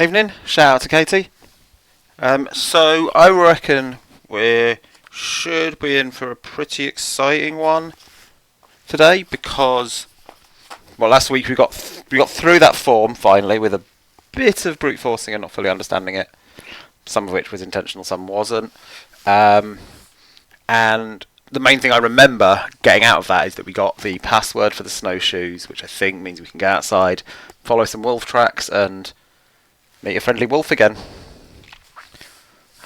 Evening. Shout out to Katie. So I reckon we should be in for a pretty exciting one today because, well, last week we got through that form finally with a bit of brute forcing and not fully understanding it. Some of which was intentional, some wasn't. Um, and the main thing I remember getting out of that is that we got the password for the snowshoes, which I think means we can go outside, follow some wolf tracks, and meet a friendly wolf again.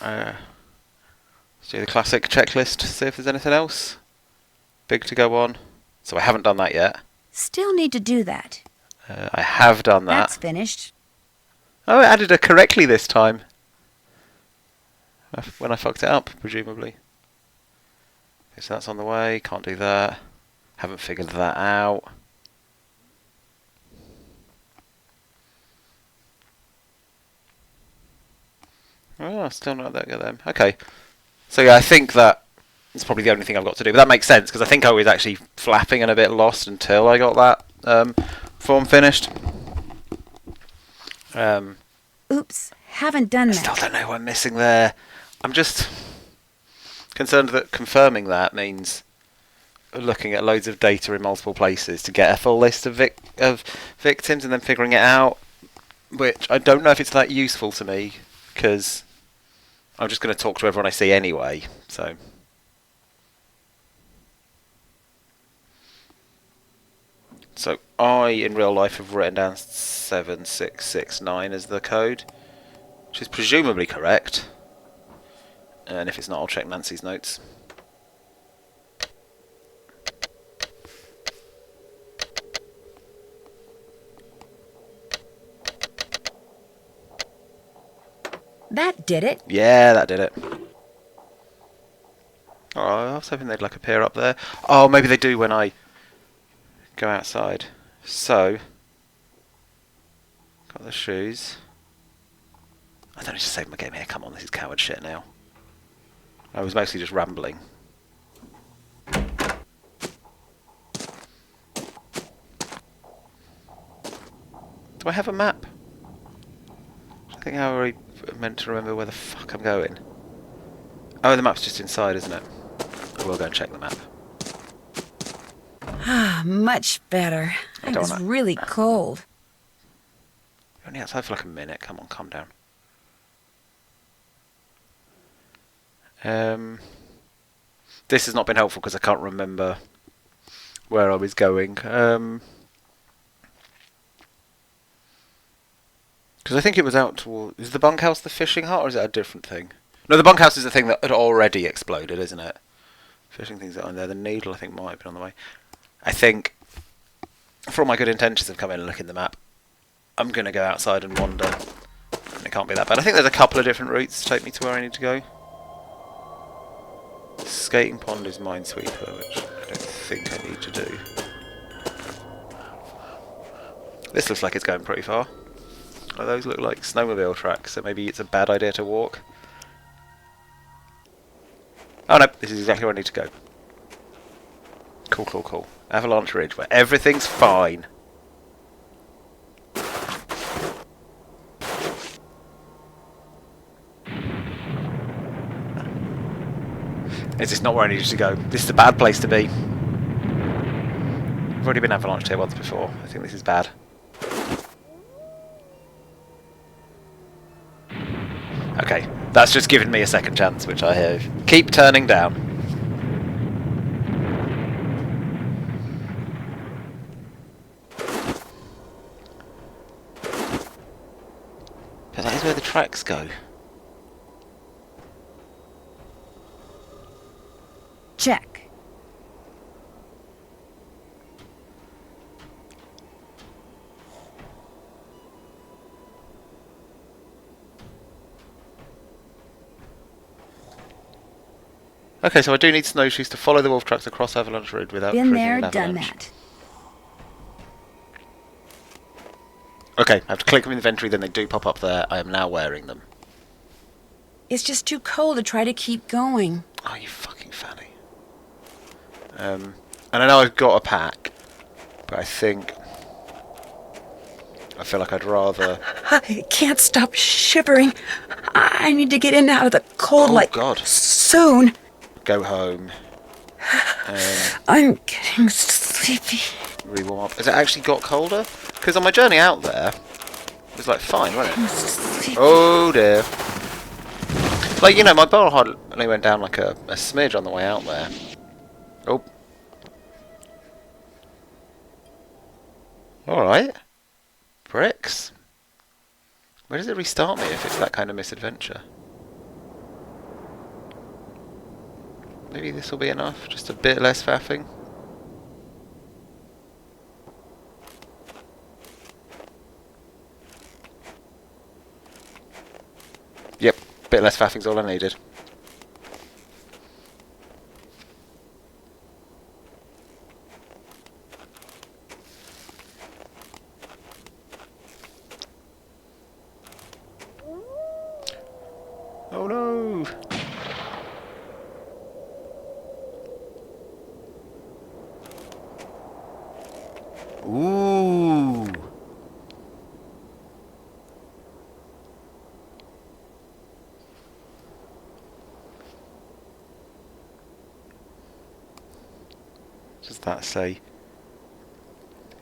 Let's do the classic checklist, see if there's anything else big to go on. So I haven't done that yet. Still need to do that. I have done that. That's finished. Oh, it added it correctly this time. When I fucked it up, presumably. Okay, so that's on the way. Can't do that. Haven't figured that out. Oh, still not that good then. Okay. So yeah, I think that it's probably the only thing I've got to do. But that makes sense, because I think I was actually flapping and a bit lost until I got that form finished. Oops, haven't done I that. still don't know what I'm missing there. I'm just concerned that confirming that means looking at loads of data in multiple places to get a full list of victims and then figuring it out, which I don't know if it's that useful to me, because I'm just going to talk to everyone I see anyway, so... So I, in real life, have written down 7669 as the code, which is presumably correct. And if it's not, I'll check Nancy's notes. That did it. Yeah, that did it. Oh, I was hoping they'd appear up there. Oh, maybe they do when I go outside. So, got the shoes. I don't need to save my game here. Come on, this is coward shit now. I was mostly just rambling. Do I have a map? I think I already meant to remember where the fuck I'm going. Oh, the map's just inside, isn't it? I will go and check the map. Ah, much better. I It don't was wanna- really cold. You're only outside for a minute. Come on, calm down. This has not been helpful because I can't remember where I was going. Because I think it was out toward... Is the bunkhouse the fishing hut, or is that a different thing? No, the bunkhouse is the thing that had already exploded, isn't it? Fishing things that are on there. The needle, I think, might have been on the way. I think, for all my good intentions of coming and looking at the map, I'm going to go outside and wander. And it can't be that bad. I think there's a couple of different routes to take me to where I need to go. Skating pond is Minesweeper, which I don't think I need to do. This looks like it's going pretty far. Oh, those look like snowmobile tracks, so maybe it's a bad idea to walk. Oh no, this is exactly where I need to go. Cool, cool, cool. Avalanche Ridge, where everything's fine. Is this not where I needed to go? This is a bad place to be. I've already been avalanched here once before. I think this is bad. Okay, that's just given me a second chance, which I have. Keep turning down. But that is where the tracks go. Check. Okay, so I do need snowshoes to follow the wolf tracks across Avalanche Road without Been triggering there, an done avalanche. that. Okay, I have to click them in the inventory, then they do pop up there. I am now wearing them. It's just too cold to try to keep going. Oh, you fucking fanny. And I know I've got a pack, but I think I feel like I'd rather... I can't stop shivering. I need to get in and out of the cold, Oh, like, God. soon. Go home. I'm getting sleepy. Re-warm up. Has it actually got colder? Because on my journey out there, it was like fine, wasn't it? Sleepy. Oh dear. Like, you know, my bottle hardly went down like a smidge on the way out there. Oh. Alright. Bricks. Where does it restart me if it's that kind of misadventure? Maybe this will be enough. Just a bit less faffing. Yep, bit less faffing's all I needed. Oh no! Ooh! What does that say?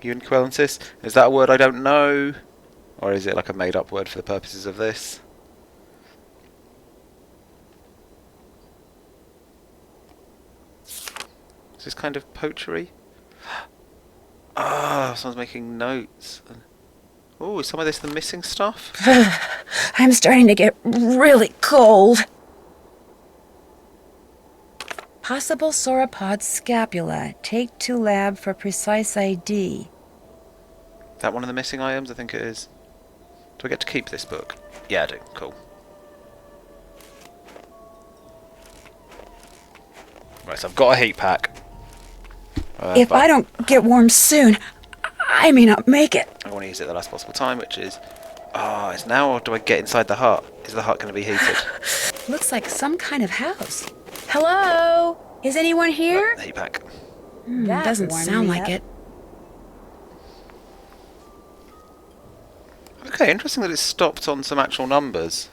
Uniquelensis? Is that a word I don't know? Or is it like a made up word for the purposes of this? Is this kind of poachery? Ah, someone's making notes. Oh, is some of this the missing stuff? I'm starting to get really cold. Possible sauropod scapula. Take to lab for precise ID. That one of the missing items? I think it is. Do I get to keep this book? Yeah, I do. Cool. Right, so I've got a heat pack. If I don't get warm soon, I may not make it. I want to use it at the last possible time, which is... Ah, it's now, or do I get inside the hut? Is the hut going to be heated? Looks like some kind of house. Hello? Is anyone here? The heat pack. Doesn't sound like it. Okay, interesting that it's stopped on some actual numbers.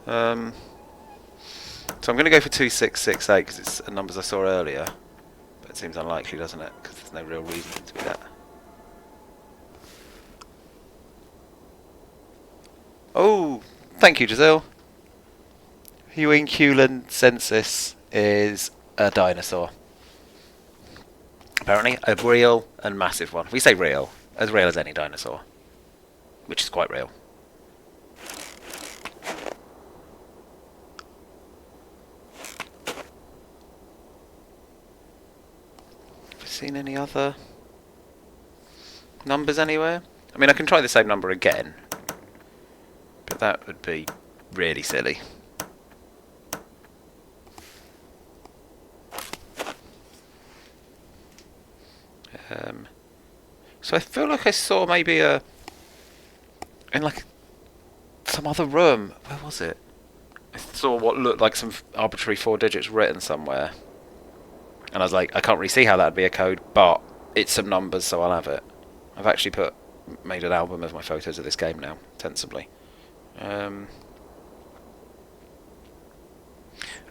So I'm going to go for 2668 because it's numbers I saw earlier. But it seems unlikely, doesn't it? Because there's no real reason for it to be that. Oh, thank you, Giselle. Census is a dinosaur. Apparently, a real and massive one. We say real as any dinosaur. Which is quite real. Have you seen any other numbers anywhere? I mean, I can try the same number again, but that would be really silly. So I feel like I saw maybe in like some other room. Where was it? I saw what looked like some arbitrary 4 digits written somewhere, and I was like, I can't really see how that'd be a code, but it's some numbers, so I'll have it. I've actually made an album of my photos of this game now, sensibly.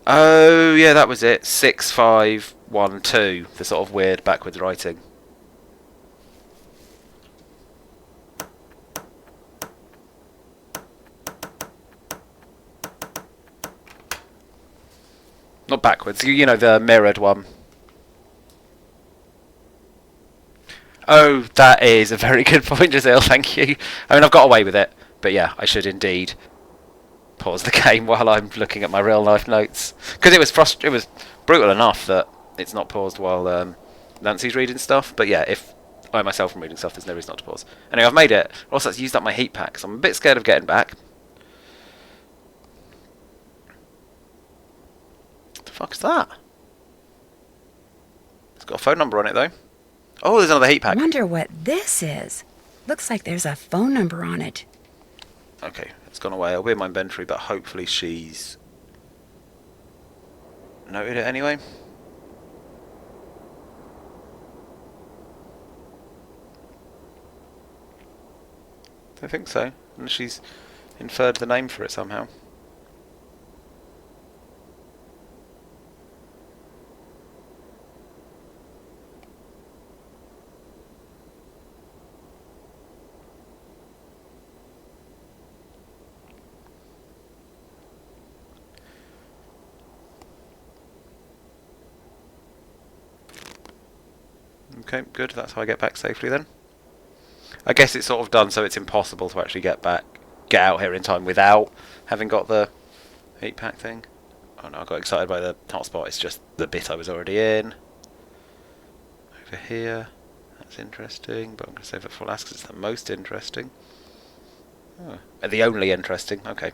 Oh yeah, that was it. 6512. The sort of weird backwards writing. Not backwards, you know, the mirrored one. Oh, that is a very good point, Giselle, thank you. I mean, I've got away with it, but yeah, I should indeed pause the game while I'm looking at my real life notes. Because it was brutal enough that it's not paused while Nancy's reading stuff, but yeah, if I myself am reading stuff, there's no reason not to pause. Anyway, I've made it. Also, it's used up my heat pack, so I'm a bit scared of getting back. Fuck is that? It's got a phone number on it though. Oh, there's another heat pack. I wonder what this is. Looks like there's a phone number on it. Okay, it's gone away. It'll be in my inventory, but hopefully she's noted it anyway. I think so. And she's inferred the name for it somehow. Okay, good. That's how I get back safely then. I guess it's sort of done so it's impossible to actually get out here in time without having got the 8-pack thing. Oh no, I got excited by the hotspot. It's just the bit I was already in. Over here. That's interesting, but I'm going to save it for last because it's the most interesting. Oh. The only interesting. Okay.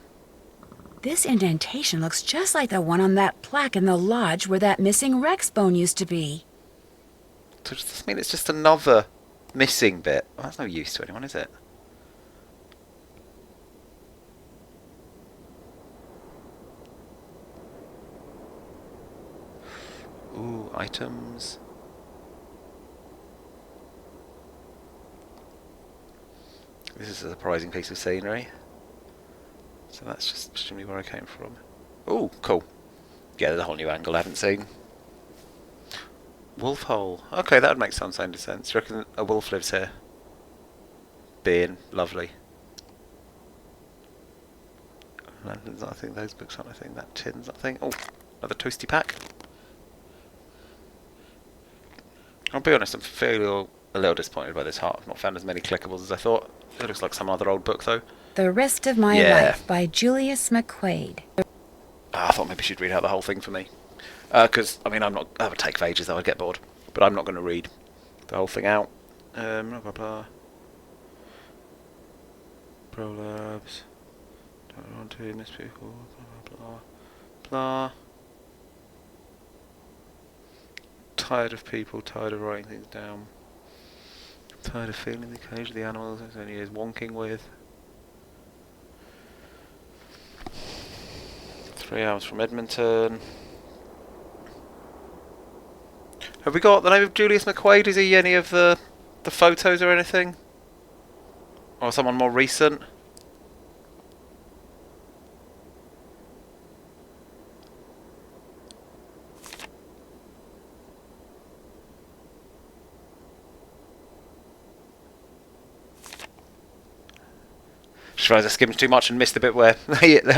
This indentation looks just like the one on that plaque in the lodge where that missing Rex bone used to be. So does this mean it's just another missing bit? Well, that's no use to anyone, is it? Ooh, items. This is a surprising piece of scenery. So that's just presumably where I came from. Ooh, cool. Yeah, there's a whole new angle I haven't seen. Wolf hole. Okay, that would make some kind of sense. Do you reckon a wolf lives here? Being lovely. Lanterns, I think those books aren't a thing. That tin's not a thing. Oh, another toasty pack. I'll be honest, I'm feeling a little disappointed by this heart. I've not found as many clickables as I thought. It looks like some other old book though. The Rest of My Life by Julius McQuaid. I thought maybe she'd read out the whole thing for me. Because, I mean, that would take ages though, I'd get bored. But I'm not going to read the whole thing out. Blah blah blah. Prolabs. Don't want to miss people. Blah blah blah. Tired of people, tired of writing things down. Tired of feeling the cage of the animals it's only is wonking with. 3 hours from Edmonton. Have we got the name of Julius McQuaid? Is he any of the photos or anything? Or someone more recent? Just realised I skimmed too much and missed the bit where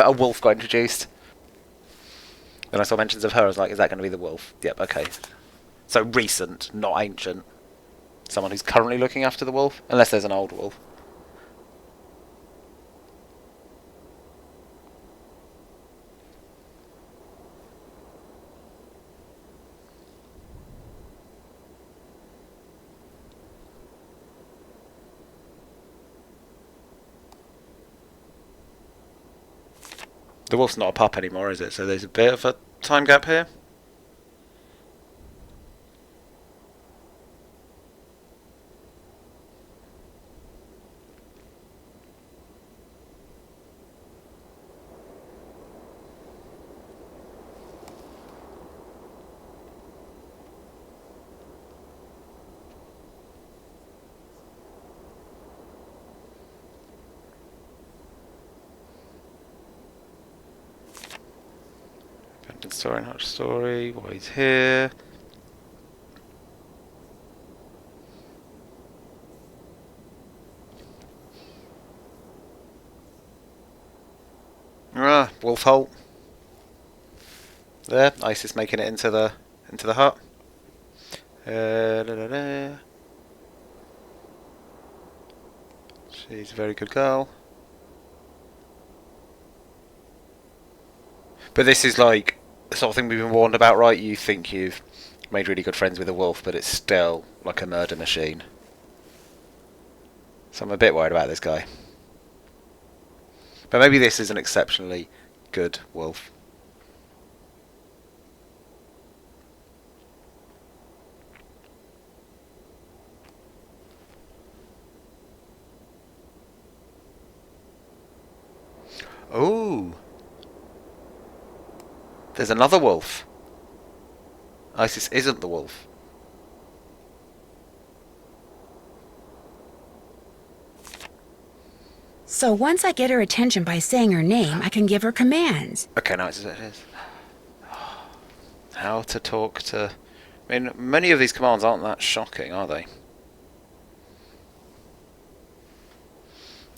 a wolf got introduced. Then I saw mentions of her, I was like, is that going to be the wolf? Yep, okay. So recent, not ancient. Someone who's currently looking after the wolf, unless there's an old wolf. The wolf's not a pup anymore, is it? So there's a bit of a time gap here. Story, not story. Why he's here. Wolf hole. There, Isis making it into the hut. Da, da, da. She's a very good girl. But this is like the sort of thing we've been warned about, right? You think you've made really good friends with a wolf, but it's still like a murder machine. So I'm a bit worried about this guy. But maybe this is an exceptionally good wolf. Oh! There's another wolf. Isis isn't the wolf. So once I get her attention by saying her name, I can give her commands. Okay, now it is. How to talk to... I mean, many of these commands aren't that shocking, are they?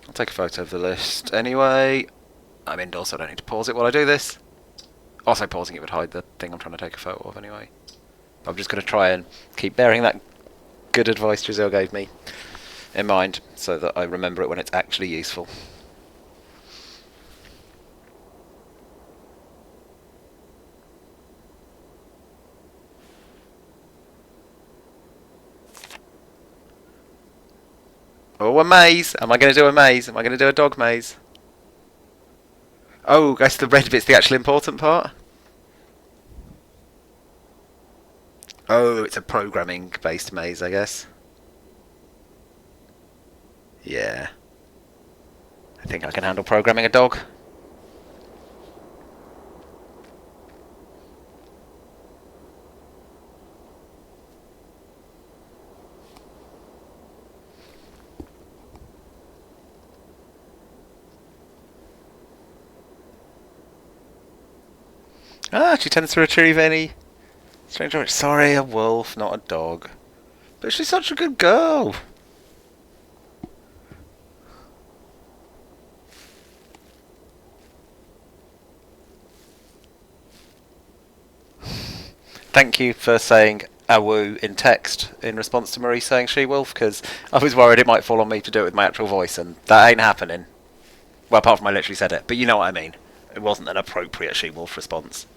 I'll take a photo of the list anyway. I'm indoors, so I don't need to pause it while I do this. Also, pausing it would hide the thing I'm trying to take a photo of anyway. I'm just going to try and keep bearing that good advice Giselle gave me in mind, so that I remember it when it's actually useful. Oh, a maze! Am I going to do a maze? Am I going to do a dog maze? Oh, guess the red bit's the actual important part? Oh, it's a programming-based maze, I guess. Yeah. I think I can handle programming a dog. Ah, she tends to retrieve any strange object. Sorry, a wolf, not a dog. But she's such a good girl. Thank you for saying awoo in text in response to Marie saying she-wolf, because I was worried it might fall on me to do it with my actual voice, and that ain't happening. Well, apart from I literally said it, but you know what I mean. It wasn't an appropriate she-wolf response.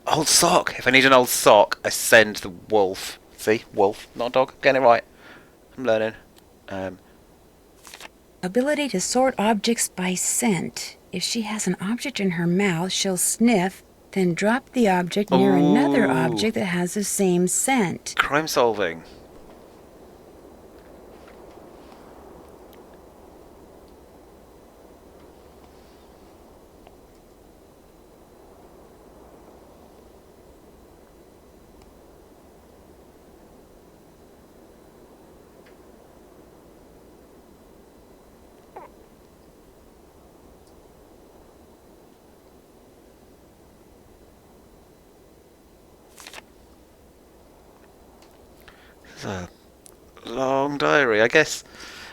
Old sock. If I need an old sock, I send the wolf. See? Wolf, not a dog. Getting it right. I'm learning. Ability to sort objects by scent. If she has an object in her mouth, she'll sniff, then drop the object near another object that has the same scent. Crime solving. It's a long diary. I guess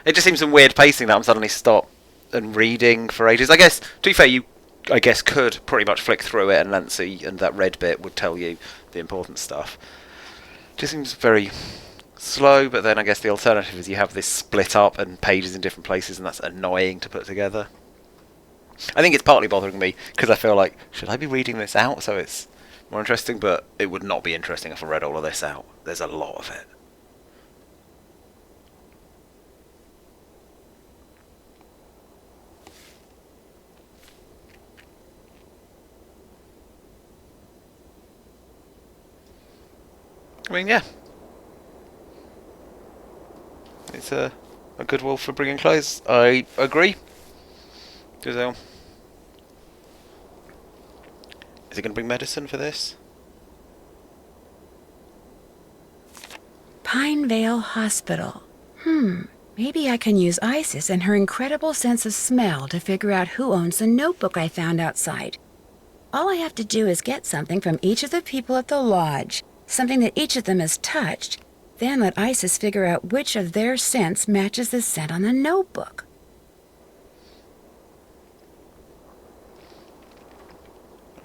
it just seems some weird pacing that I'm suddenly stopped and reading for ages. I guess, to be fair, you could pretty much flick through it and Lancy and that red bit would tell you the important stuff. It just seems very slow, but then I guess the alternative is you have this split up and pages in different places, and that's annoying to put together. I think it's partly bothering me because I feel like, should I be reading this out so it's more interesting? But it would not be interesting if I read all of this out. There's a lot of it. I mean, yeah. It's a good wolf for bringing clothes. I agree. Giselle. Is he going to bring medicine for this? Pinevale Hospital. Maybe I can use Isis and her incredible sense of smell to figure out who owns the notebook I found outside. All I have to do is get something from each of the people at the lodge, something that each of them has touched, then let Isis figure out which of their scents matches the scent on the notebook.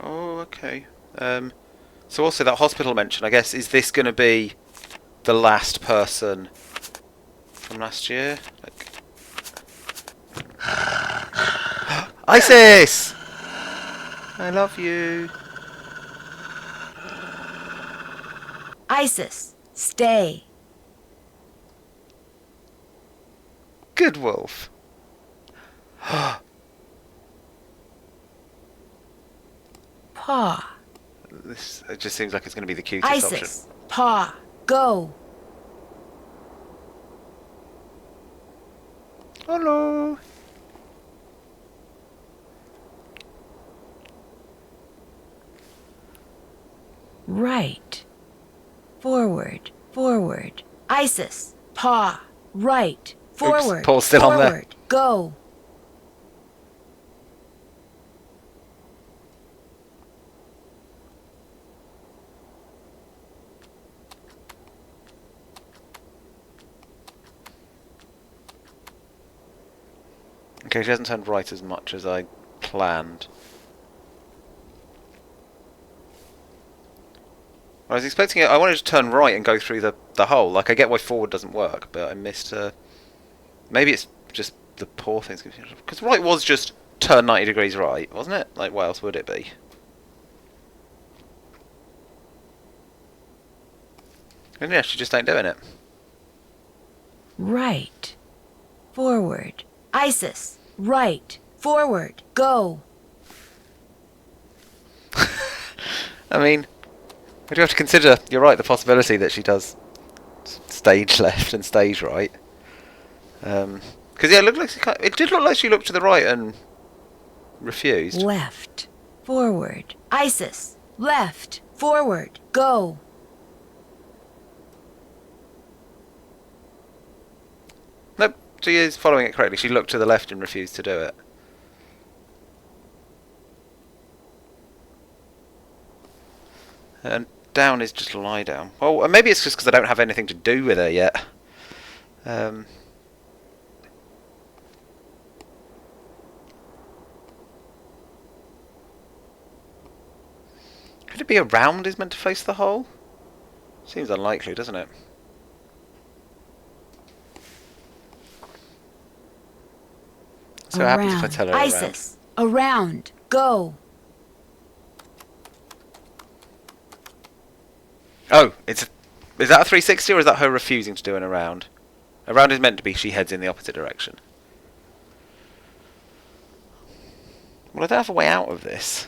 Oh, okay. So also that hospital mention, I guess, is this going to be the last person from last year? Like... Isis! I love you. Isis, stay. Good wolf. Paw. It just seems like it's going to be the cutest option. Isis, paw, go. Hello. Right. Forward, forward. Isis. Paw. Right. Oops, Forward. Paul's still on there. Forward. Go. Okay, she hasn't turned right as much as I planned. I was expecting it. I wanted to turn right and go through the hole. Like, I get why forward doesn't work, but I missed her. Maybe it's just the poor things. Because right was just turn 90 degrees right, wasn't it? Like, what else would it be? And yeah, she just ain't doing it. Right. Forward. Isis. Right. Forward. Go. I mean, we do have to consider, you're right, the possibility that she does stage left and stage right. Because yeah, it did look like she looked to the right and refused. Left. Forward. Isis. Left. Forward. Go. Nope, she is following it correctly. She looked to the left and refused to do it. And down is just lie down. Well, maybe it's just because I don't have anything to do with her yet. Could it be around is meant to face the hole? Seems unlikely, doesn't it? So what happens if I tell her Isis. Around. Go. Oh, is that a 360 or is that her refusing to do an around? Around is meant to be she heads in the opposite direction. Well, I don't have a way out of this.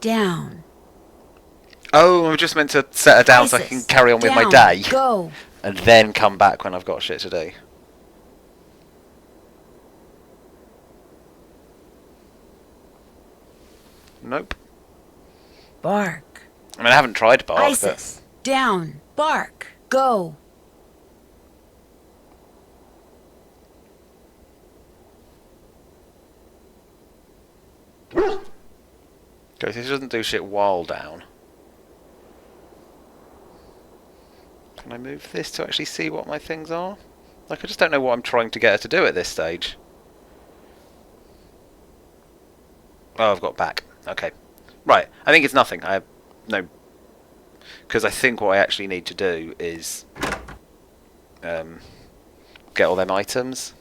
Down. Oh, I'm just meant to set her down so I can carry on with my day. Go. And then come back when I've got shit to do. Nope. Bark. I mean, I haven't tried bark, Isis. Down. Bark. Go. but... Okay, so she doesn't do shit while down. Can I move this to actually see what my things are? Like, I just don't know what I'm trying to get her to do at this stage. Oh, I've got back. Okay. Right, I think it's nothing. I have no... Because I think what I actually need to do is... get all them items.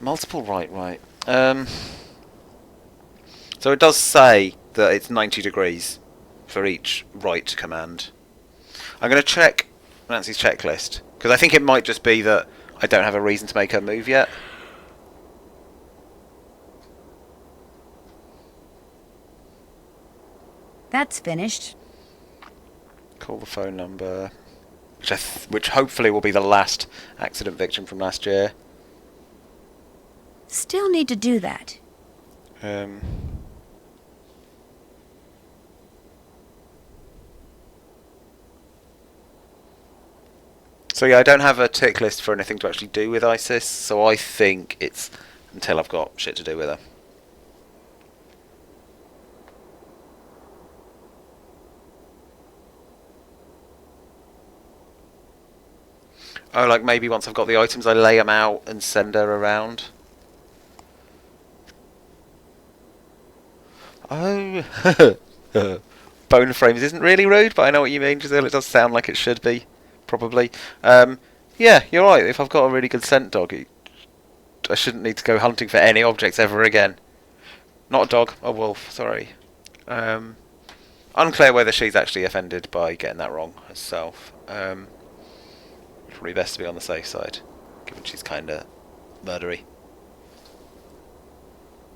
Multiple right. So it does say that it's 90 degrees for each right command. I'm going to check Nancy's checklist, because I think it might just be that I don't have a reason to make her move yet. That's finished. Call the phone number, which hopefully will be the last accident victim from last year. Still need to do that. So yeah, I don't have a tick list for anything to actually do with ISIS, so I think it's until I've got shit to do with her. Oh, like maybe once I've got the items I lay them out and send her around. Oh, bone frames isn't really rude, but I know what you mean, Giselle. It does sound like it should be, probably. Yeah, you're right. If I've got a really good scent dog, I shouldn't need to go hunting for any objects ever again. Not a dog, a wolf. Sorry. Unclear whether she's actually offended by getting that wrong herself. Probably best to be on the safe side, given she's kind of murdery.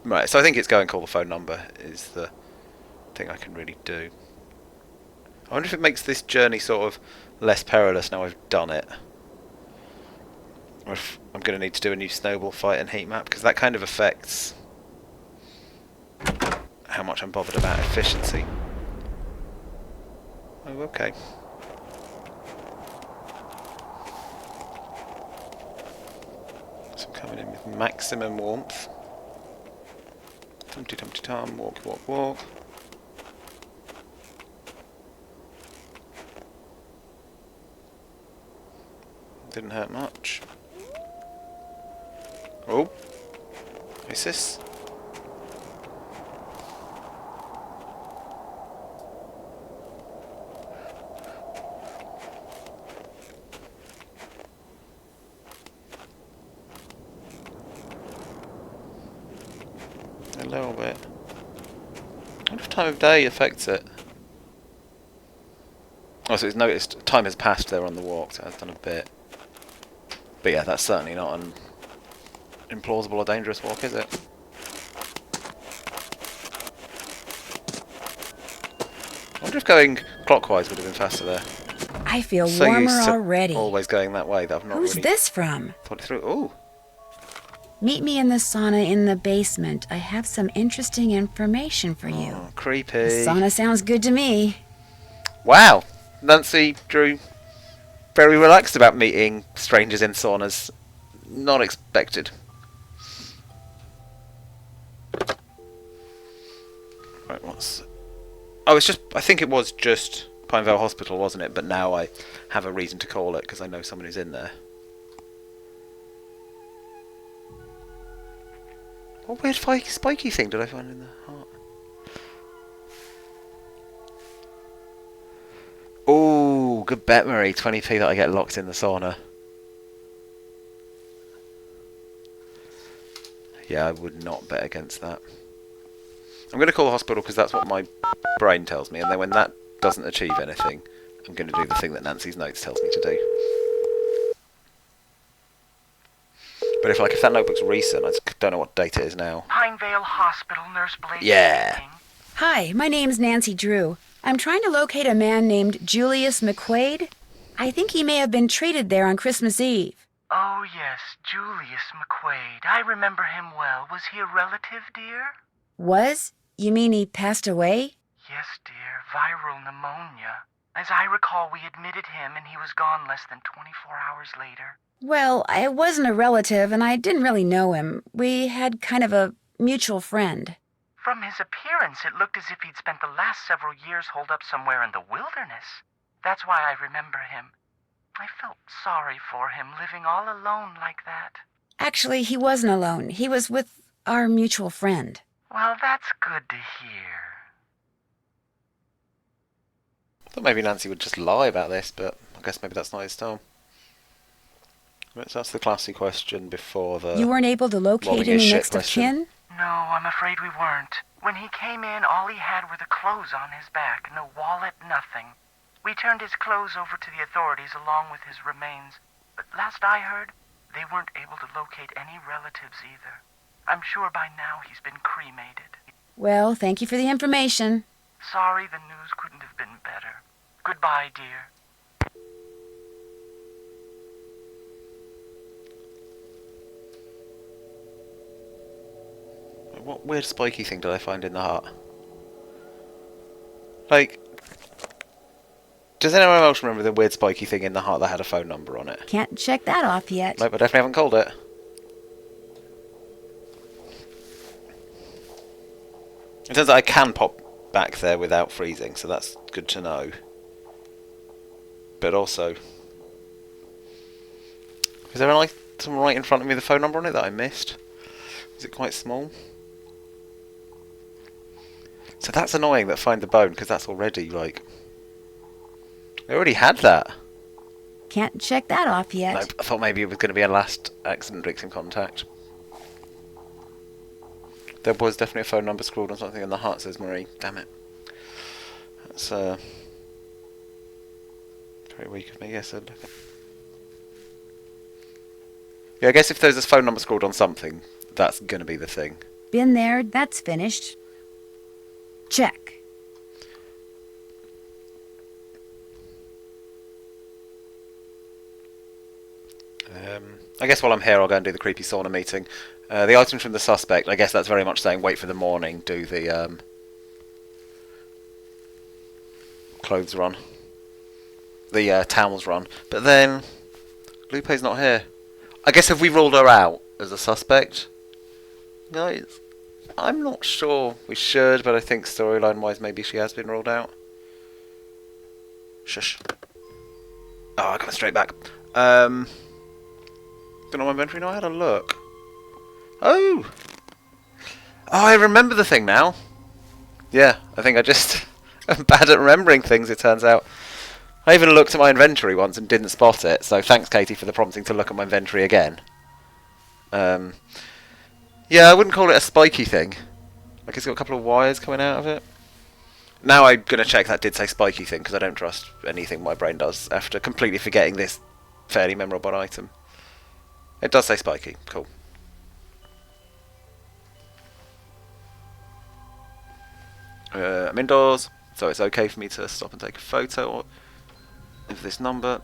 Right, so I think it's go and call the phone number is the thing I can really do. I wonder if it makes this journey sort of less perilous now I've done it. Or if I'm going to need to do a new snowball fight and heat map, because that kind of affects how much I'm bothered about efficiency. Oh, okay. So I'm coming in with maximum warmth. Tumpty tumpty tum, walk, walk, walk. Didn't hurt much. Oh, Isis. A little bit. I wonder if time of day affects it. Oh, so it's noticed time has passed there on the walk, so it's done a bit. But yeah, that's certainly not an implausible or dangerous walk, is it? I wonder if going clockwise would have been faster there. I feel So warmer used to already. always going that way that I've not Who's really this from? thought it through. Ooh. Meet me in the sauna in the basement. I have some interesting information for you. Oh, creepy. The sauna sounds good to me. Wow. Nancy Drew, very relaxed about meeting strangers in saunas. Not expected. Right, what's... Oh, it's just... I think it was just Pinevale Hospital, wasn't it? But now I have a reason to call it, because I know someone who's in there. What weird spiky thing did I find in the heart? Oh, good bet, Marie. 20p that I get locked in the sauna. Yeah, I would not bet against that. I'm going to call the hospital because that's what my brain tells me, and then when that doesn't achieve anything, I'm going to do the thing that Nancy's notes tells me to do. But if that notebook's recent, I just don't know what date it is now. Pinevale Hospital, Nurse Blake Yeah. speaking. Hi, my name's Nancy Drew. I'm trying to locate a man named Julius McQuaid. I think he may have been treated there on Christmas Eve. Oh, yes, Julius McQuaid. I remember him well. Was he a relative, dear? Was? You mean he passed away? Yes, dear. Viral pneumonia. As I recall, we admitted him and he was gone less than 24 hours later. Well, I wasn't a relative and I didn't really know him. We had kind of a mutual friend. From his appearance, it looked as if he'd spent the last several years holed up somewhere in the wilderness. That's why I remember him. I felt sorry for him, living all alone like that. Actually, he wasn't alone. He was with our mutual friend. Well, that's good to hear. I thought maybe Nancy would just lie about this, but I guess maybe that's not his style. So that's the classy question before the... You weren't able to locate mobbing any is shit next of question. kin? No, I'm afraid we weren't. When he came in, all he had were the clothes on his back. No wallet, nothing. We turned his clothes over to the authorities along with his remains. But last I heard, they weren't able to locate any relatives either. I'm sure by now he's been cremated. Well, thank you for the information. Sorry the news couldn't have been better. Goodbye, dear. What weird spiky thing did I find in the heart? Like, does anyone else remember the weird spiky thing in the heart that had a phone number on it? Can't check that off yet. Nope, I definitely haven't called it. It turns out I can pop back there without freezing, so that's good to know. But also... Is there an item right in front of me with a phone number on it that I missed? Is it quite small? So that's annoying that Find the Bone, because that's already, like... I already had that. Can't check that off yet. Nope, I thought maybe it was going to be a last accident victim contact. There was definitely a phone number scrawled on something in the heart, says Marie. Damn it. That's, very weak of me, yes. Yeah, I guess if there's a phone number scrawled on something, that's going to be the thing. Been there, that's finished. Check. I guess while I'm here, I'll go and do the creepy sauna meeting. The items from the suspect, I guess that's very much saying wait for the morning, do the clothes are on. The towels are on. But then Lupe's not here. I guess have we ruled her out as a suspect? Guys, I'm not sure we should, but I think storyline-wise maybe she has been ruled out. Shush. Oh, I got it straight back. Don't know my inventory now. I had a look. Oh, I remember the thing now. Yeah, I think I just am bad at remembering things. It turns out. I even looked at my inventory once and didn't spot it. So thanks, Katie, for the prompting to look at my inventory again. Yeah, I wouldn't call it a spiky thing. Like it's got a couple of wires coming out of it. Now I'm going to check that did say spiky thing, because I don't trust anything my brain does after completely forgetting this fairly memorable item. It does say spiky. Cool. I'm indoors, so it's okay for me to stop and take a photo of this number.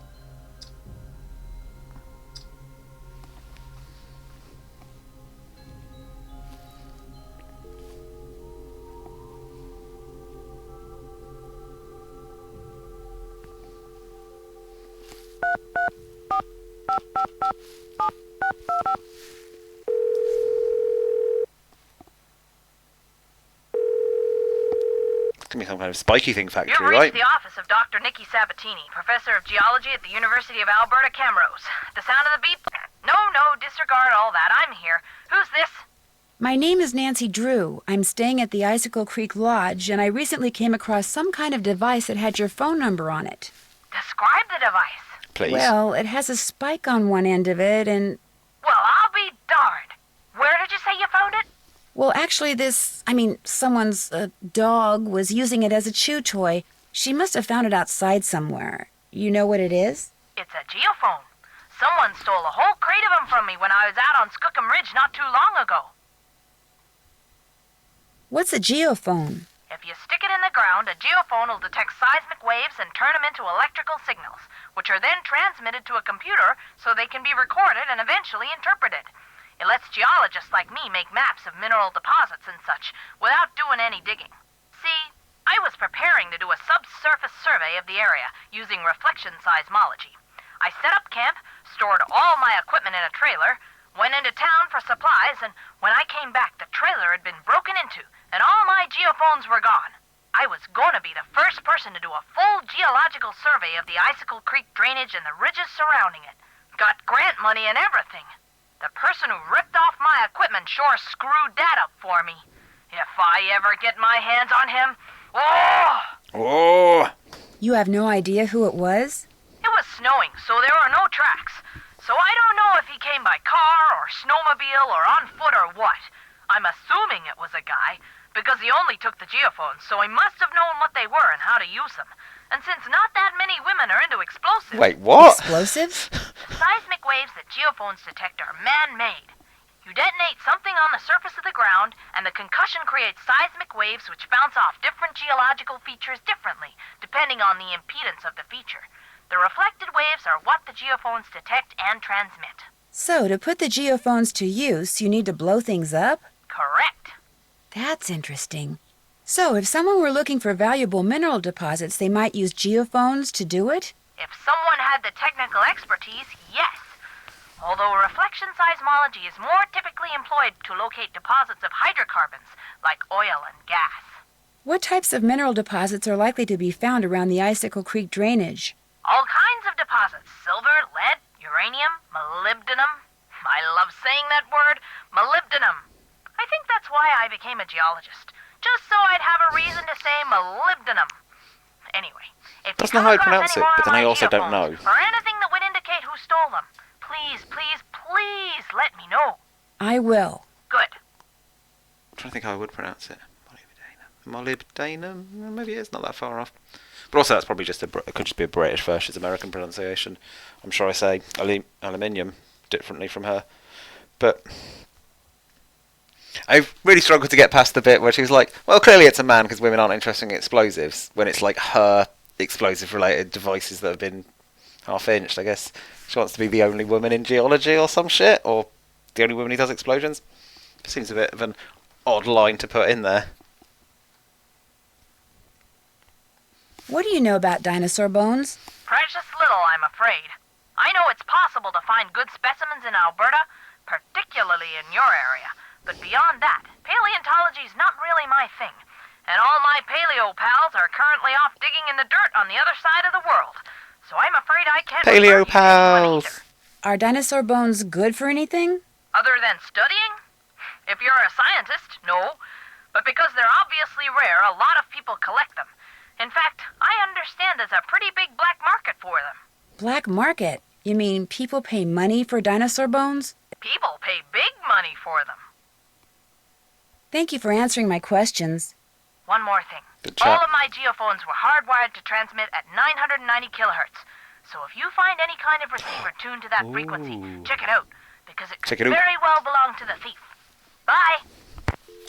It's gonna be some kind of spiky thing factory, You've right? reached the office of Dr. Nikki Sabatini, professor of geology at the University of Alberta, Camrose. The sound of the beep? No, disregard all that. I'm here. Who's this? My name is Nancy Drew. I'm staying at the Icicle Creek Lodge, and I recently came across some kind of device that had your phone number on it. Describe the device. Please. Well, it has a spike on one end of it, and... Well, I'll be darned. Where did you say you found it? Well, actually, someone's dog was using it as a chew toy. She must have found it outside somewhere. You know what it is? It's a geophone. Someone stole a whole crate of them from me when I was out on Skookum Ridge not too long ago. What's a geophone? If you stick it in the ground, a geophone will detect seismic waves and turn them into electrical signals, which are then transmitted to a computer so they can be recorded and eventually interpreted. It lets geologists like me make maps of mineral deposits and such without doing any digging. See, I was preparing to do a subsurface survey of the area using reflection seismology. I set up camp, stored all my equipment in a trailer, went into town for supplies, and when I came back, the trailer had been broken into, and all my geophones were gone. I was going to be the first person to do a full geological survey of the Icicle Creek drainage and the ridges surrounding it. Got grant money and everything. The person who ripped off my equipment sure screwed that up for me. If I ever get my hands on him, oh! Oh! You have no idea who it was? It was snowing, so there were no tracks. So I don't know if he came by car or snowmobile or on foot or what. I'm assuming it was a guy, because he only took the geophones, so he must have known what they were and how to use them. And since not that many women are into explosives... Wait, what? Explosives? The seismic waves that geophones detect are man-made. You detonate something on the surface of the ground, and the concussion creates seismic waves which bounce off different geological features differently, depending on the impedance of the feature. The reflected waves are what the geophones detect and transmit. So, to put the geophones to use, you need to blow things up? Correct. That's interesting. So, if someone were looking for valuable mineral deposits, they might use geophones to do it? If someone had the technical expertise, yes. Although reflection seismology is more typically employed to locate deposits of hydrocarbons, like oil and gas. What types of mineral deposits are likely to be found around the Icicle Creek drainage? All kinds of deposits: silver, lead, uranium, molybdenum. I love saying that word, molybdenum. I think that's why I became a geologist. Just so I'd have a reason to say molybdenum. Anyway, if That's you not how I come across pronounce any it, more but of then I my also don't geophones, know. or anything that would indicate who stole them, please let me know. I will. Good. I'm trying to think how I would pronounce it. Molybdenum? Maybe it's not that far off. But also that's probably just it could just be a British versus American pronunciation. I'm sure I say aluminium differently from her. But I really struggled to get past the bit where she was like, well, clearly it's a man because women aren't interested in explosives, when it's like her explosive-related devices that have been half-inched, I guess. She wants to be the only woman in geology or some shit, or the only woman who does explosions. Seems a bit of an odd line to put in there. What do you know about dinosaur bones? Precious little, I'm afraid. I know it's possible to find good specimens in Alberta, particularly in your area. But beyond that, paleontology's not really my thing. And all my paleo pals are currently off digging in the dirt on the other side of the world. So I'm afraid I can't refer Paleo you to anyone either. pals. Are dinosaur bones good for anything? Other than studying? If you're a scientist, no. But because they're obviously rare, a lot of people collect them. In fact, I understand there's a pretty big black market for them. Black market? You mean people pay money for dinosaur bones? People pay big money for them. Thank you for answering my questions. One more thing. Good All chat. of my geophones were hardwired to transmit at 990 kilohertz. So if you find any kind of receiver tuned to that frequency, check it out. Because it could Check it out. very well belong to the thief. Bye!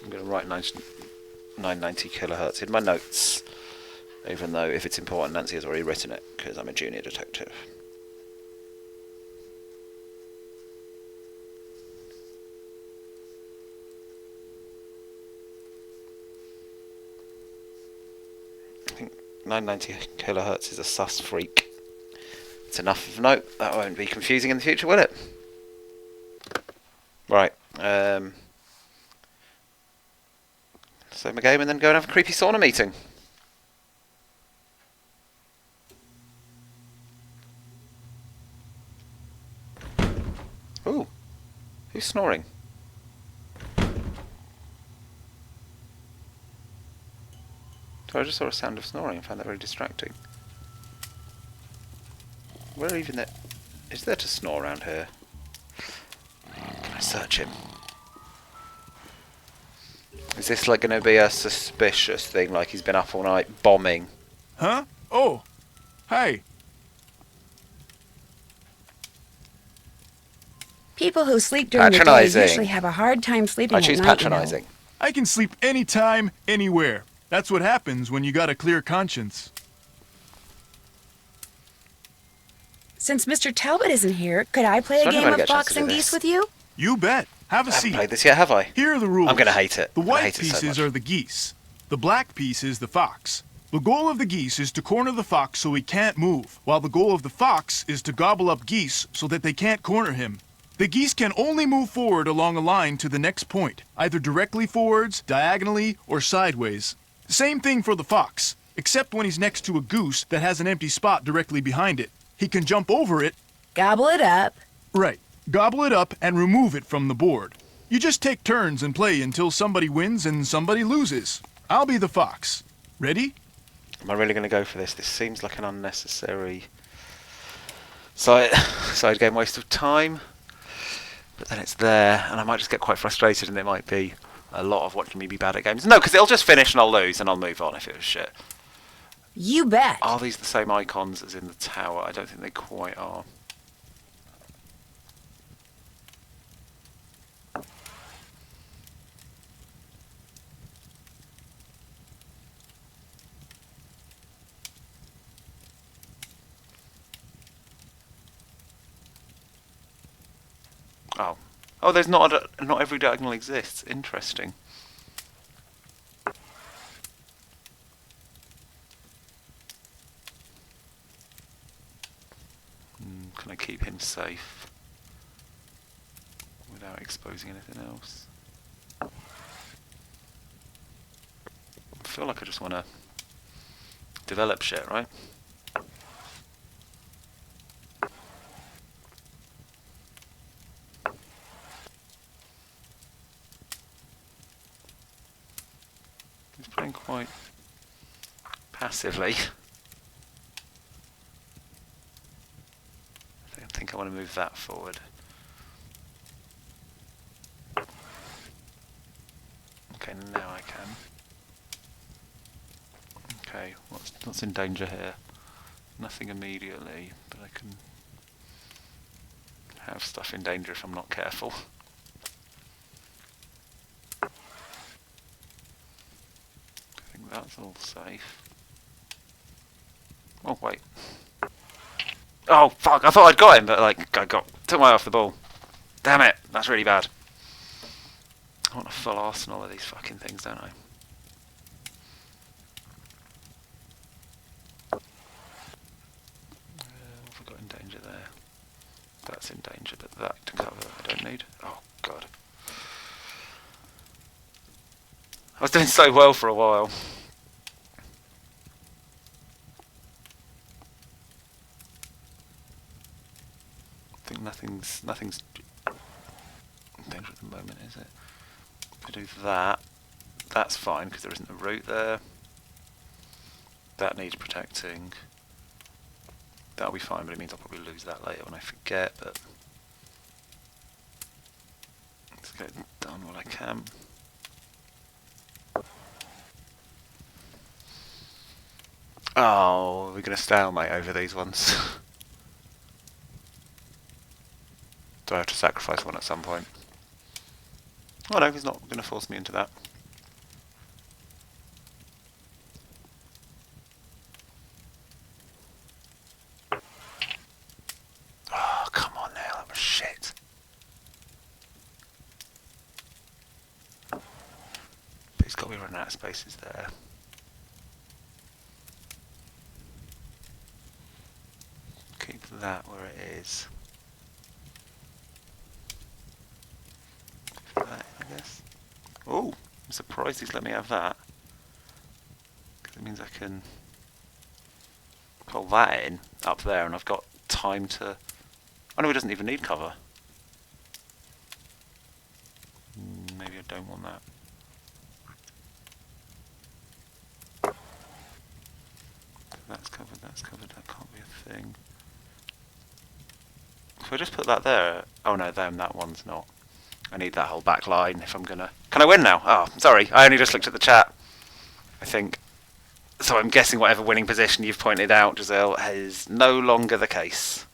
I'm going to write 990 kilohertz in my notes. Even though, if it's important, Nancy has already written it, because I'm a junior detective. I think 990 kilohertz is a sus freak. It's enough of a note. That won't be confusing in the future, will it? Right. Save my game and then go and have a creepy sauna meeting. Ooh. Who's snoring? So I just saw a sound of snoring and found that very distracting. Where even there... Is there to snore around here? Can I search him? Is this like going to be a suspicious thing, like he's been up all night bombing? Huh? Oh. Hey. People who sleep during the day Patronising. usually have a hard time sleeping I at choose night. patronising. I can sleep anytime, anywhere. That's what happens when you got a clear conscience. Since Mr. Talbot isn't here, could I play So a I game never of get a chance fox to do and geese this. with you? You bet. Have a I haven't seat. played this yet, have I? Here are the rules. I'm going to hate it. The I white hate it so pieces much. are the geese. The black piece is the fox. The goal of the geese is to corner the fox so he can't move, while the goal of the fox is to gobble up geese so that they can't corner him. The geese can only move forward along a line to the next point, either directly forwards, diagonally, or sideways. Same thing for the fox, except when he's next to a goose that has an empty spot directly behind it. He can jump over it. Gobble it up. Right. Gobble it up and remove it from the board. You just take turns and play until somebody wins and somebody loses. I'll be the fox. Ready? Am I really going to go for this? This seems like an unnecessary side game waste of time. But then it's there, and I might just get quite frustrated, and it might be a lot of watching me be bad at games. No, because it'll just finish and I'll lose, and I'll move on if it was shit. You bet. Are these the same icons as in the tower? I don't think they quite are. Oh. Oh, there's not every diagonal exists. Interesting. Can I keep him safe without exposing anything else? I feel like I just want to develop shit, right? He's playing quite passively. I think I want to move that forward. Okay, now I can. Okay, what's in danger here? Nothing immediately, but I can have stuff in danger if I'm not careful. I think that's all safe. Oh wait. Oh fuck! I thought I'd got him, but like took my eye off the ball. Damn it! That's really bad. I want a full arsenal of these fucking things, don't I? that's in danger. That to cover I don't need. Oh god. I was doing so well for a while. I think nothing's in danger at the moment, is it? If I do that, that's fine because there isn't a route there. That needs protecting. That'll be fine, but it means I'll probably lose that later when I forget, but let's get done what I can. Oh, we're going to stalemate over these ones. Do I have to sacrifice one at some point? Oh no, he's not going to force me into that. Oh, come on now, that was shit. But he's got to be running out of spaces there. Keep that where it is. That, I guess. Oh, I'm surprised he's let me have that. Because it means I can pull that in up there and I've got time to... Oh no, he doesn't even need cover. Maybe I don't want that. That's covered, that can't be a thing. If I just put that there... Oh no, that one's not. I need that whole back line if I'm gonna... Can I win now? Oh, sorry, I only just looked at the chat. I think. So I'm guessing whatever winning position you've pointed out, Giselle, is no longer the case.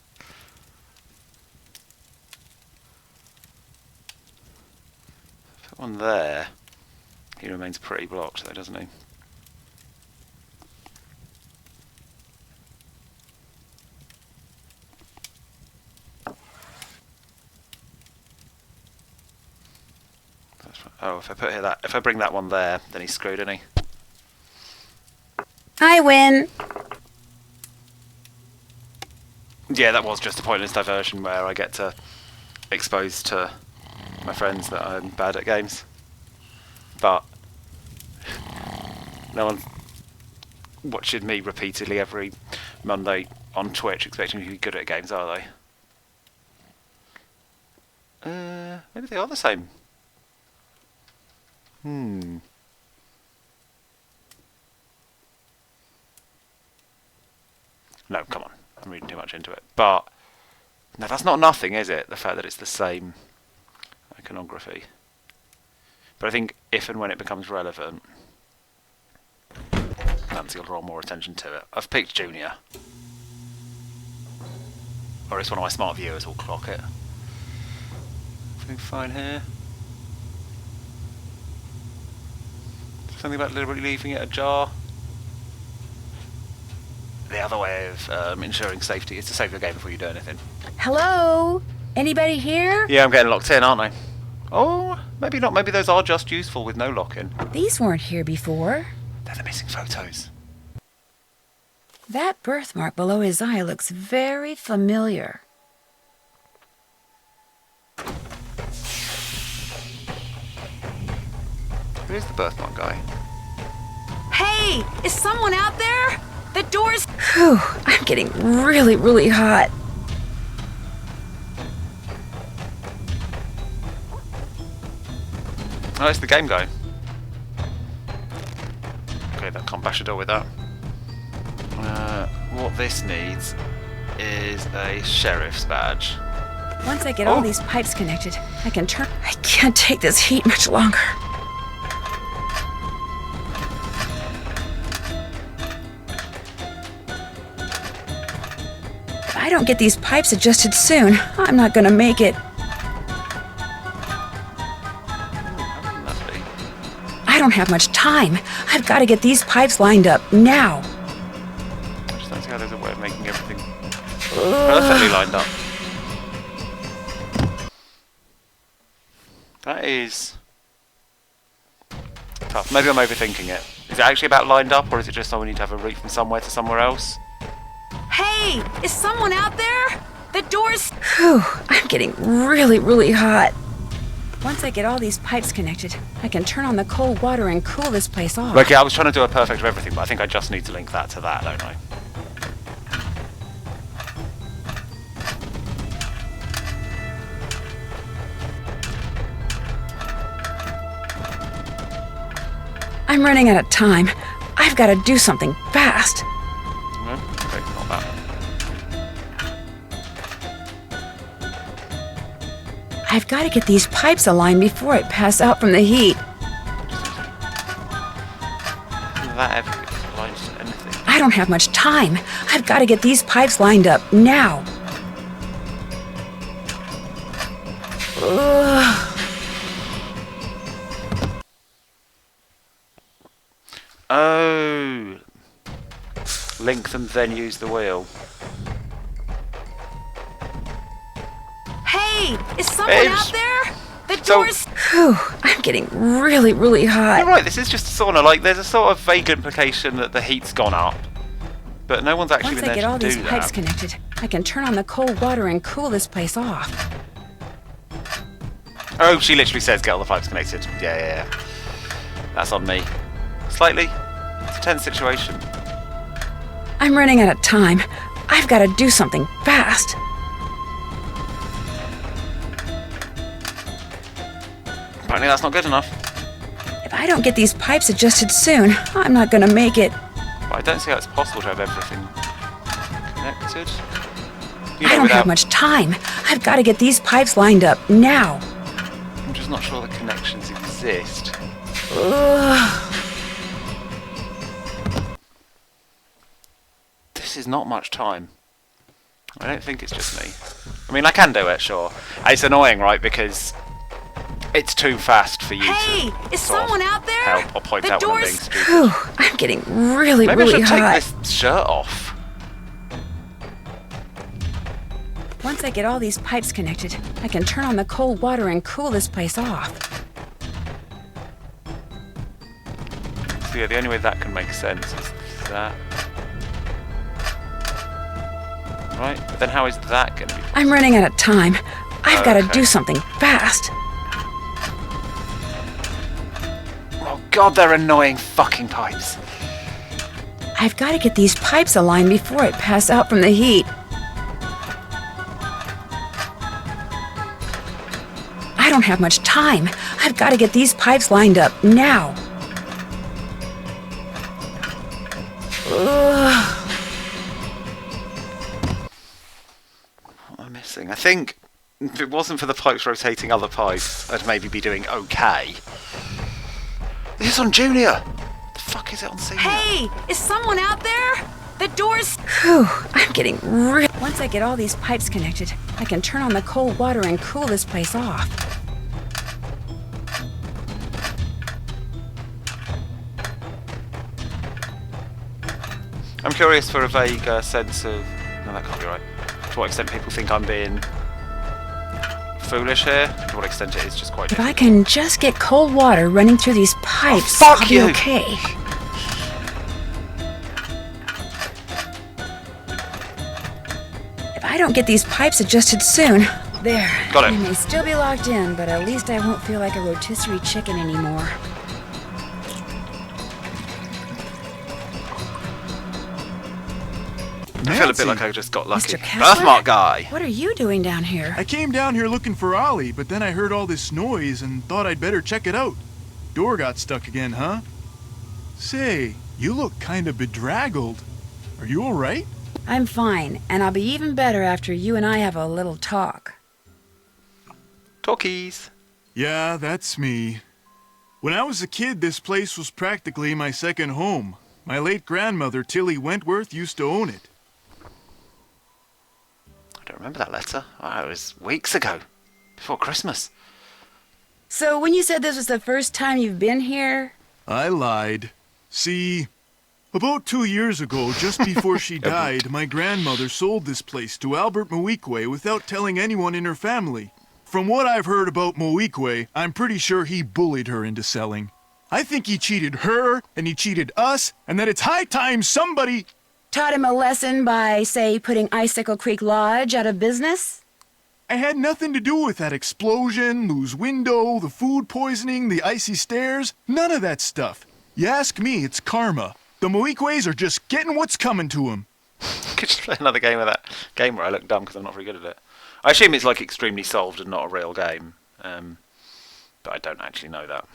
Put one there. He remains pretty blocked though, doesn't he? Oh, if I bring that one there, then he's screwed, isn't he? I win. Yeah, that was just a pointless diversion where I get to expose to my friends that I'm bad at games. But no one's watching me repeatedly every Monday on Twitch expecting me to be good at games, are they? Maybe they are the same. No, come on. I'm reading too much into it. But, no, that's not nothing, is it? The fact that it's the same iconography. But I think if and when it becomes relevant, Nancy will draw more attention to it. I've picked Junior. Or at least one of my smart viewers will clock it. Everything fine here? Something about deliberately leaving it ajar. The other way of ensuring safety is to save your game before you do anything. Hello? Anybody here? Yeah, I'm getting locked in, aren't I? Oh, maybe not. Maybe those are just useful with no lock-in. These weren't here before. They're the missing photos. That birthmark below his eye looks very familiar. Who is the birthmark guy? Hey! Is someone out there? The door's... Whew, I'm getting really, really hot. Oh, it's the game guy. Okay, that can't bash a door with that. What this needs is a sheriff's badge. Once I get all these pipes connected, I can turn... I can't take this heat much longer. If I don't get these pipes adjusted soon, I'm not gonna make it. I don't have much time. I've got to get these pipes lined up now. I just don't see how there's a way of making everything perfectly lined up. That is tough. Maybe I'm overthinking it. Is it actually about lined up, or is it just we need to have a route from somewhere to somewhere else? Hey, is someone out there? The door's... Whew, I'm getting really, really hot. Once I get all these pipes connected, I can turn on the cold water and cool this place off. Okay, I was trying to do a perfect of everything, but I think I just need to link that to that, don't I? I'm running out of time. I've got to do something fast. No? Okay, not that. I've got to get these pipes aligned before I pass out from the heat. That ever aligns to anything. I don't have much time. I've got to get these pipes lined up now. Ugh. Oh. Link them, then use the wheel. Hey, is someone Babes. out there? The So- door's... Whew, I'm getting really, really hot. You're right, this is just a sauna. Like, there's a sort of vague implication that the heat's gone up. But no one's actually Once been I there get all to these do pipes that. connected, I can turn on the cold water and cool this place off. Oh, she literally says get all the pipes connected. Yeah. That's on me. Slightly. It's a tense situation. I'm running out of time. I've got to do something fast. Apparently that's not good enough. If I don't get these pipes adjusted soon, I'm not going to make it. But I don't see how it's possible to have everything connected. You I know, don't have without... much time. I've got to get these pipes lined up now. I'm just not sure the connections exist. Ugh. This is not much time. I don't think it's just me. I mean, I can do it, sure. It's annoying, right, because it's too fast for you Hey, to is sort of someone out there? help or point The out when I'm being door's... stupid. Whew, I'm getting really, Maybe I really should hot. take this shirt off. Once I get all these pipes connected, I can turn on the cold water and cool this place off. So yeah, the only way that can make sense is that. Right, but then how is that going to be? I'm running out of time. I've got to Okay. do something fast. Oh god, they're annoying fucking pipes. I've got to get these pipes aligned before I pass out from the heat. I don't have much time. I've got to get these pipes lined up now. Ugh. What am I missing? I think if it wasn't for the pipes rotating other pipes, I'd maybe be doing okay. This is on Junior! The fuck is it on Senior? Hey, is someone out there? The door's... Whew, I'm getting real... Once I get all these pipes connected, I can turn on the cold water and cool this place off. I'm curious for a vague sense of... No, that can't be right. To what extent people think I'm being foolish here, to what extent it is just quite... If I can just get cold water running through these pipes, fuck I'll be you. okay. If I don't get these pipes adjusted soon... There. Got it. I may still be locked in, but at least I won't feel like a rotisserie chicken anymore. I feel a bit Nancy, like I just got lucky. Mr. Kessler? Birthmark guy! What are you doing down here? I came down here looking for Ollie, but then I heard all this noise and thought I'd better check it out. Door got stuck again, huh? Say, you look kind of bedraggled. Are you all right? I'm fine, and I'll be even better after you and I have a little talk. Talkies! Yeah, that's me. When I was a kid, this place was practically my second home. My late grandmother, Tilly Wentworth, used to own it. I don't remember that letter. Oh, it was weeks ago. Before Christmas. So when you said this was the first time you've been here... I lied. See, about 2 years ago, just before she died, my grandmother sold this place to Albert Moequay without telling anyone in her family. From what I've heard about Moequay, I'm pretty sure he bullied her into selling. I think he cheated her, and he cheated us, and that it's high time somebody... Taught him a lesson by, say, putting Icicle Creek Lodge out of business? I had nothing to do with that explosion, Lou's window, the food poisoning, the icy stairs. None of that stuff. You ask me, it's karma. The Moikways are just getting what's coming to them. Could just play another game of that game where I look dumb because I'm not very good at it. I assume it's like extremely solved and not a real game, but I don't actually know that.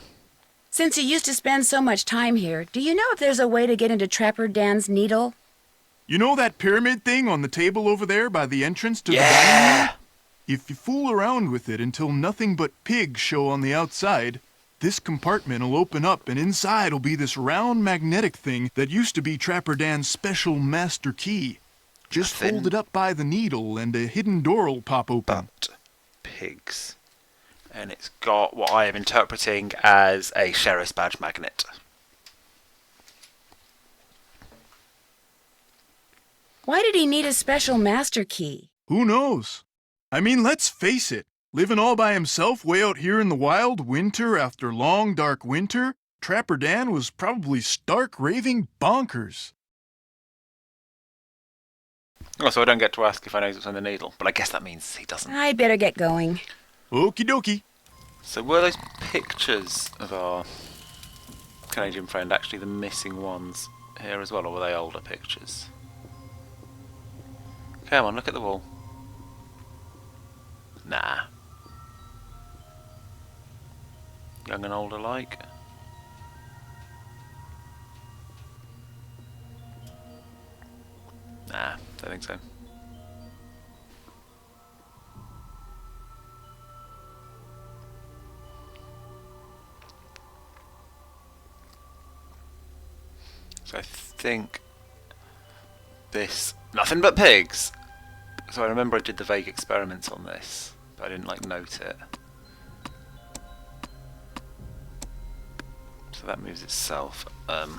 Since you used to spend so much time here, do you know if there's a way to get into Trapper Dan's needle? You know that pyramid thing on the table over there by the entrance to the Yeah! dining room? If you fool around with it until nothing but pigs show on the outside, this compartment will open up and inside will be this round magnetic thing that used to be Trapper Dan's special master key. Just hold it up by the needle and a hidden door will pop open. But pigs. And it's got what I am interpreting as a sheriff's badge magnet. Why did he need a special master key? Who knows? I mean, let's face it. Living all by himself way out here in the wild, winter after long dark winter, Trapper Dan was probably stark raving bonkers. Oh, so I don't get to ask if I know what's on the needle, but I guess that means he doesn't. I'd better get going. Okie dokie. So were those pictures of our Canadian friend actually the missing ones here as well, or were they older pictures? Come on, look at the wall. Nah. Young and old alike. Nah, don't think so. So I think this... Nothing but pigs! So I remember I did the vague experiments on this, but I didn't like note it. So that moves itself. I'm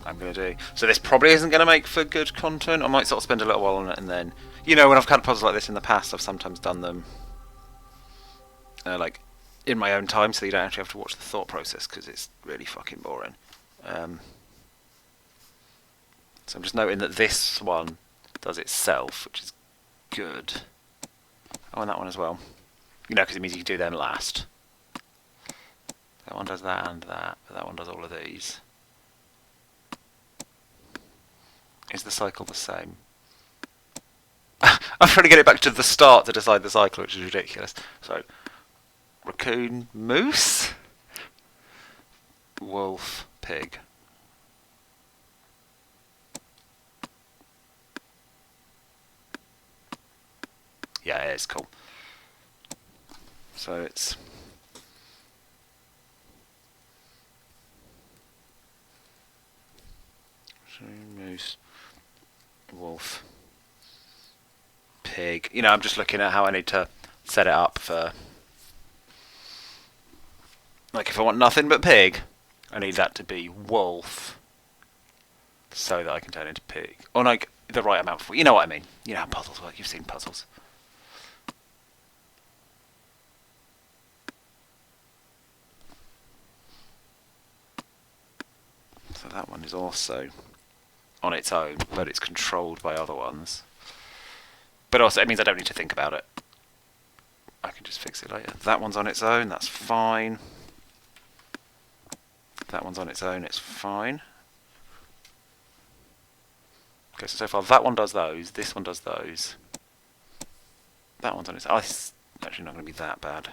going to do... So this probably isn't going to make for good content. I might sort of spend a little while on it and then... You know, when I've had puzzles like this in the past, I've sometimes done them like in my own time, so you don't actually have to watch the thought process because it's really fucking boring. So I'm just noting that this one does itself, which is good. Oh, and that one as well. You know, because it means you can do them last. That one does that and that, but that one does all of these. Is the cycle the same? I'm trying to get it back to the start to decide the cycle, which is ridiculous. So, raccoon, moose, wolf, pig. Yeah, it is cool. So it's moose, wolf, pig. You know, I'm just looking at how I need to set it up for, like, if I want nothing but pig, I need that to be wolf, so that I can turn into pig, or like the right amount for. You know what I mean? You know how puzzles work. You've seen puzzles. So that one is also on its own, but it's controlled by other ones. But also, it means I don't need to think about it. I can just fix it later. That one's on its own, that's fine. That one's on its own, it's fine. Okay, so far that one does those, this one does those. That one's on its own. Oh, it's actually not going to be that bad.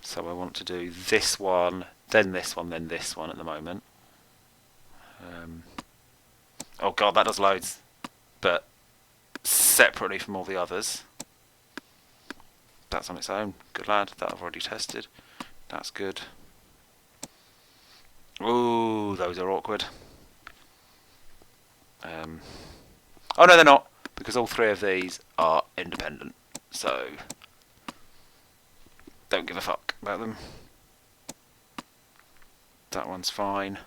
So I want to do this one, then this one, then this one at the moment. Oh god, that does loads, but separately from all the others. That's on its own. Good lad, that I've already tested. That's good. Ooh, those are awkward. Oh no, they're not, because all three of these are independent, so don't give a fuck about them. That one's fine.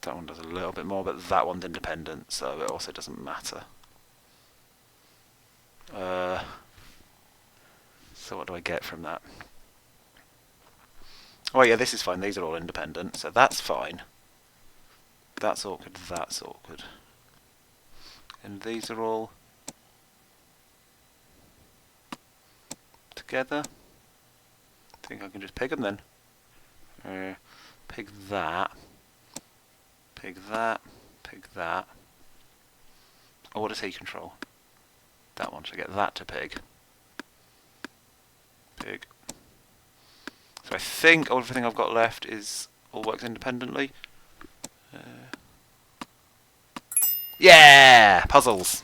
That one does a little bit more, but that one's independent, so it also doesn't matter. So what do I get from that? Oh yeah, this is fine. These are all independent, so that's fine. That's awkward. That's awkward. And these are all together. I think I can just pig them then. Pig that. Pig that. Pig that. Oh, what does he control? That one. So I get that to pig. Pig. So I think everything I've got left is all works independently. Yeah! Puzzles!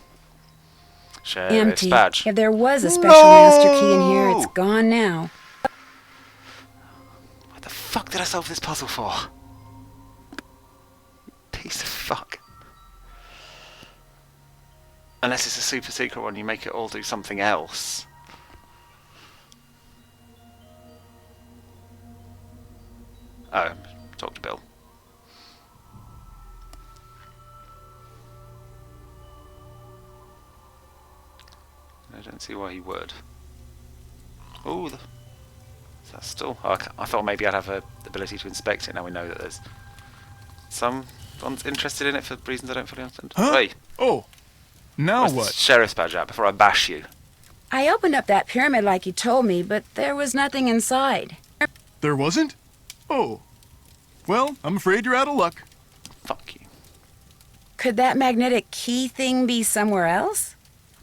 Sheriff's Empty. badge. If there was a special master key in here, it's gone now. What the fuck did I solve this puzzle for? Piece of fuck. Unless it's a super secret one, you make it all do something else. Oh, talk to Bill. I don't see why he would. Oh, is that still? Oh, I thought maybe I'd have the ability to inspect it. Now we know that there's someone's interested in it for reasons I don't fully understand. Huh? Wait, Oh, now where's the what? sheriff's badge at before I bash you? I opened up that pyramid like you told me, but there was nothing inside. There wasn't? Oh. Well, I'm afraid you're out of luck. Fuck you. Could that magnetic key thing be somewhere else?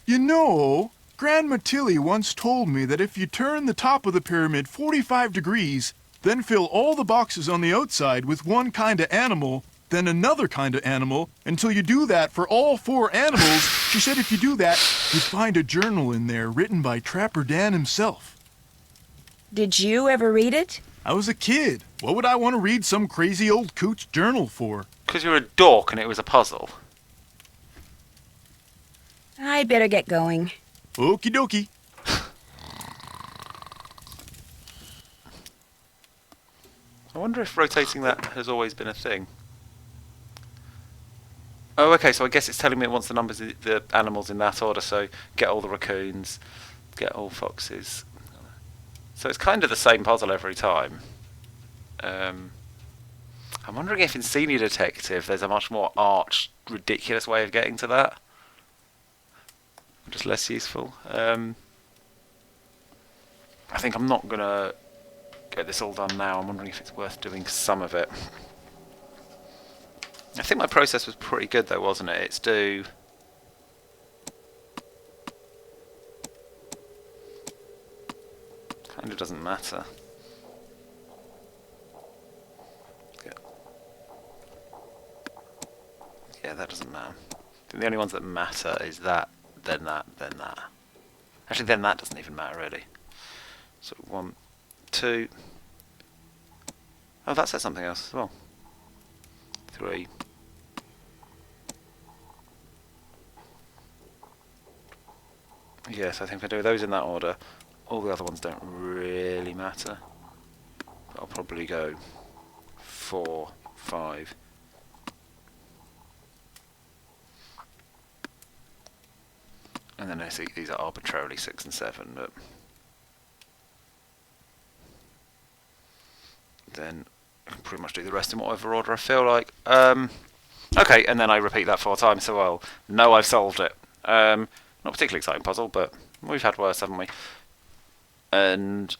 You know, Grandma Tilly once told me that if you turn the top of the pyramid 45 degrees, then fill all the boxes on the outside with one kind of animal, then another kind of animal, until you do that for all 4 animals, she said if you do that, you'd find a journal in there written by Trapper Dan himself. Did you ever read it? I was a kid. What would I want to read some crazy old coot's journal for? Because you're a dork and it was a puzzle. I'd better get going. Okie dokie. I wonder if rotating that has always been a thing. Oh, okay, so I guess it's telling me it wants the numbers, the animals in that order, so get all the raccoons, get all foxes. So it's kind of the same puzzle every time. I'm wondering if in Senior Detective there's a much more arch, ridiculous way of getting to that. Just less useful. I think I'm not going to get this all done now. I'm wondering if it's worth doing some of it. I think my process was pretty good though, wasn't it? It's do... kind of doesn't matter. Yeah, that doesn't matter. I think the only ones that matter is that, then that, then that. Actually, then that doesn't even matter really. So 1, 2. Oh, that says something else as well. 3. Yes, I think if I do those in that order, all the other ones don't really matter. But I'll probably go 4, 5. And then I see these are arbitrarily 6 and 7, but then I can pretty much do the rest in whatever order I feel like. Okay, and then I repeat that 4 times, so well, no, I've solved it. Not a particularly exciting puzzle, but we've had worse, haven't we? And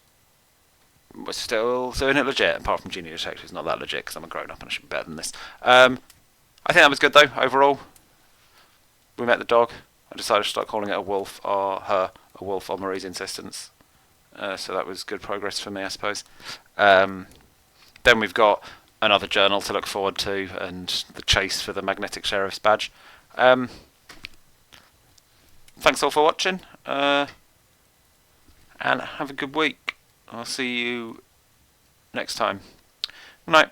we're still doing it legit, apart from Junior Detective, it's not that legit, because I'm a grown-up and I should be better than this. I think that was good, though, overall. We met the dog. I decided to start calling it a wolf, or her, a wolf on Marie's insistence. So that was good progress for me, I suppose. Then we've got another journal to look forward to, and the chase for the magnetic sheriff's badge. Thanks all for watching, and have a good week. I'll see you next time. Good night.